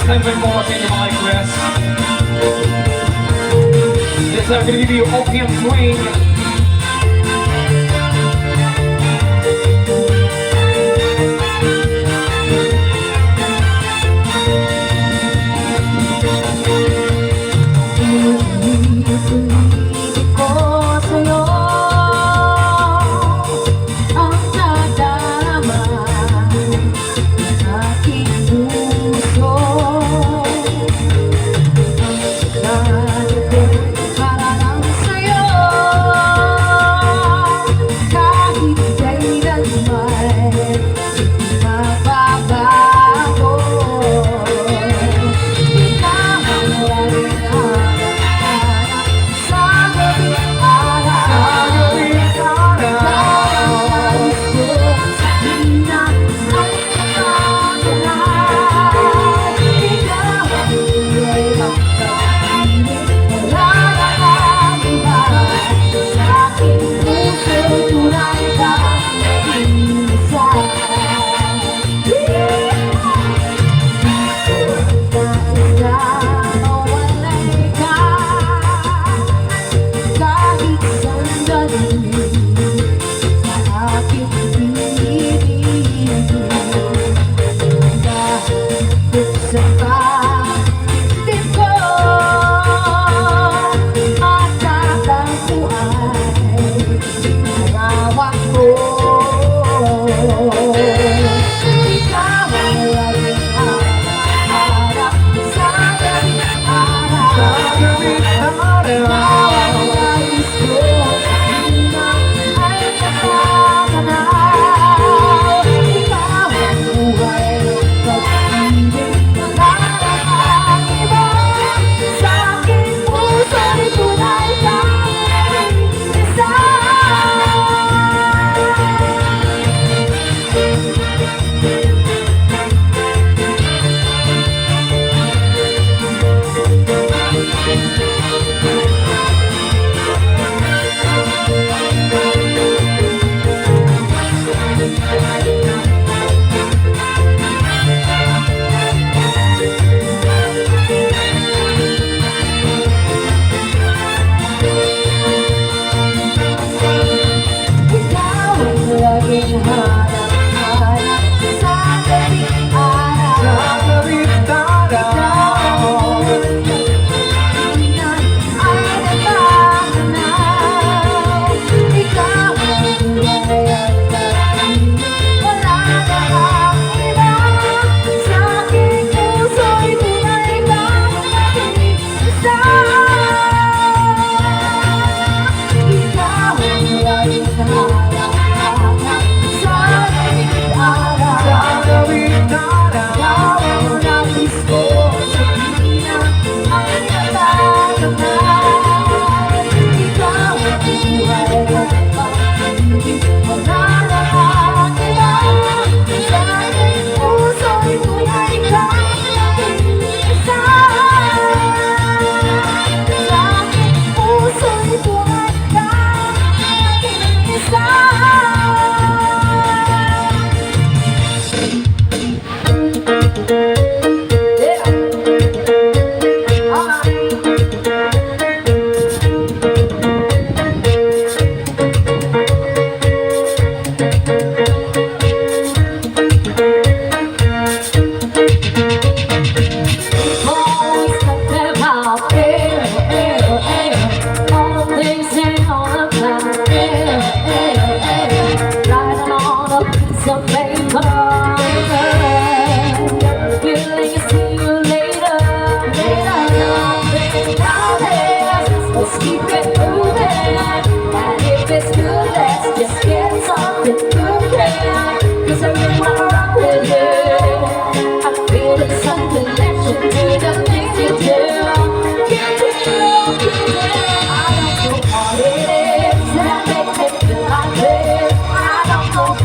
Time mo sa inyo mga request. This is gonna give you Opium Swing.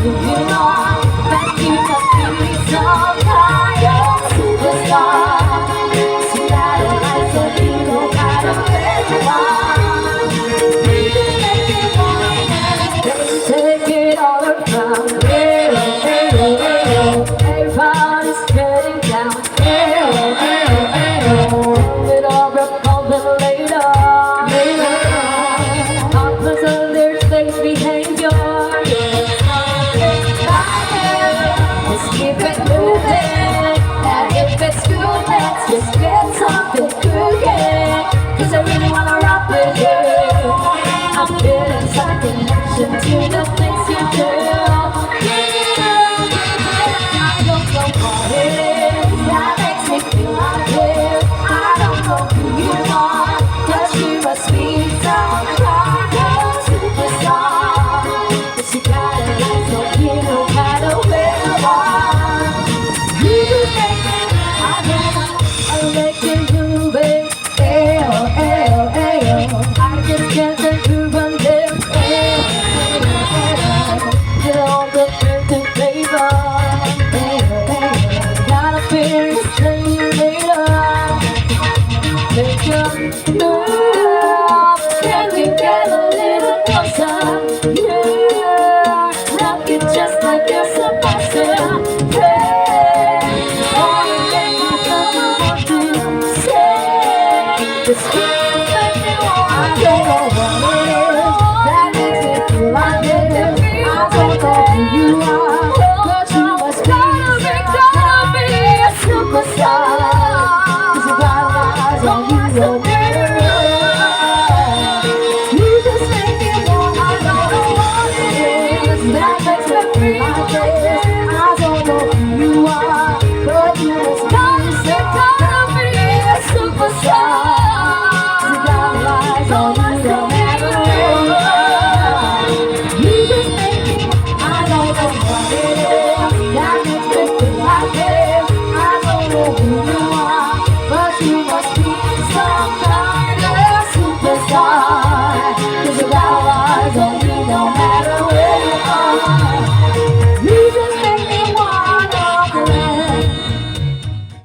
You know, that you just give me some. moving. And if it's good, let's just get something cooking. 'Cause I really wanna rock with you. I'm feeling some connection to the things you do. I don't know what it is that makes me feel like this. I don't know who you are, but you must be some kind of superstar. But you got a light so you know how to wear the bar. You make me, I'll make you move it. Ayo, ayo, ayo. I just can't improve on this. Ayo, ayo, ayo. You're all the perfect flavor. Ayo, ayo. Gotta finish, see you later. Make you